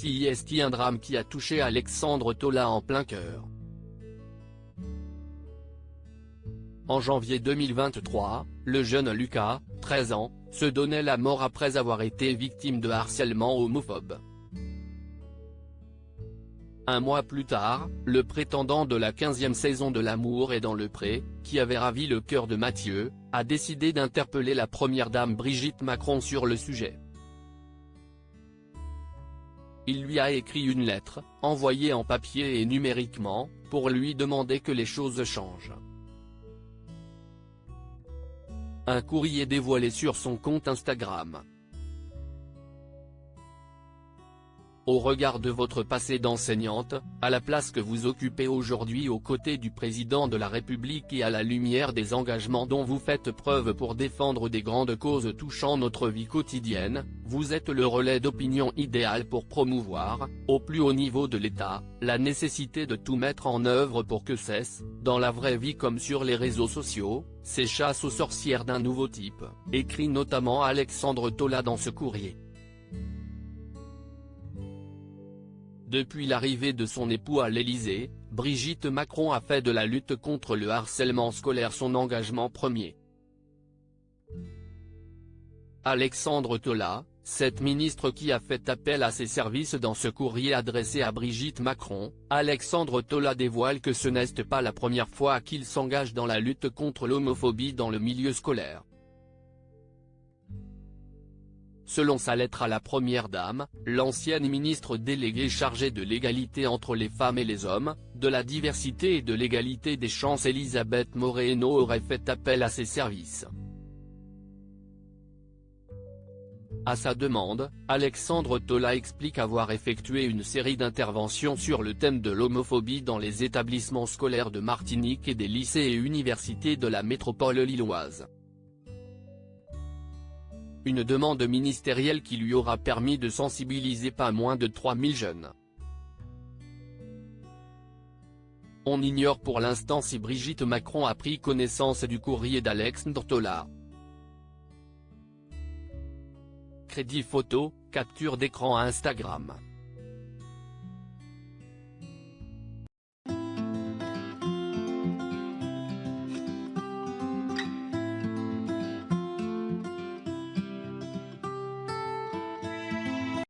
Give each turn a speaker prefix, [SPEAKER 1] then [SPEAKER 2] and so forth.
[SPEAKER 1] C'est un drame qui a touché Alexandre Tola en plein cœur. En janvier 2023, le jeune Lucas, 13 ans, se donnait la mort après avoir été victime de harcèlement homophobe. Un mois plus tard, le prétendant de la 15e saison de L'amour est dans le pré, qui avait ravi le cœur de Mathieu, a décidé d'interpeller la première dame Brigitte Macron sur le sujet. Il lui a écrit une lettre, envoyée en papier et numériquement, pour lui demander que les choses changent. Un courrier dévoilé sur son compte Instagram. Au regard de votre passé d'enseignante, à la place que vous occupez aujourd'hui aux côtés du président de la République et à la lumière des engagements dont vous faites preuve pour défendre des grandes causes touchant notre vie quotidienne, vous êtes le relais d'opinion idéal pour promouvoir, au plus haut niveau de l'État, la nécessité de tout mettre en œuvre pour que cesse, dans la vraie vie comme sur les réseaux sociaux, ces chasses aux sorcières d'un nouveau type, écrit notamment Alexandre Tola dans ce courrier. Depuis l'arrivée de son époux à l'Élysée, Brigitte Macron a fait de la lutte contre le harcèlement scolaire son engagement premier. Alexandre Tola, cette ministre qui a fait appel à ses services dans ce courrier adressé à Brigitte Macron, Alexandre Tola dévoile que ce n'est pas la première fois qu'il s'engage dans la lutte contre l'homophobie dans le milieu scolaire. Selon sa lettre à la première dame, l'ancienne ministre déléguée chargée de l'égalité entre les femmes et les hommes, de la diversité et de l'égalité des chances Elisabeth Moreno aurait fait appel à ses services. À sa demande, Alexandre Tola explique avoir effectué une série d'interventions sur le thème de l'homophobie dans les établissements scolaires de Martinique et des lycées et universités de la métropole lilloise. Une demande ministérielle qui lui aura permis de sensibiliser pas moins de 3000 jeunes. On ignore pour l'instant si Brigitte Macron a pris connaissance du courrier d'Alexandre Tola. Crédit photo, capture d'écran Instagram.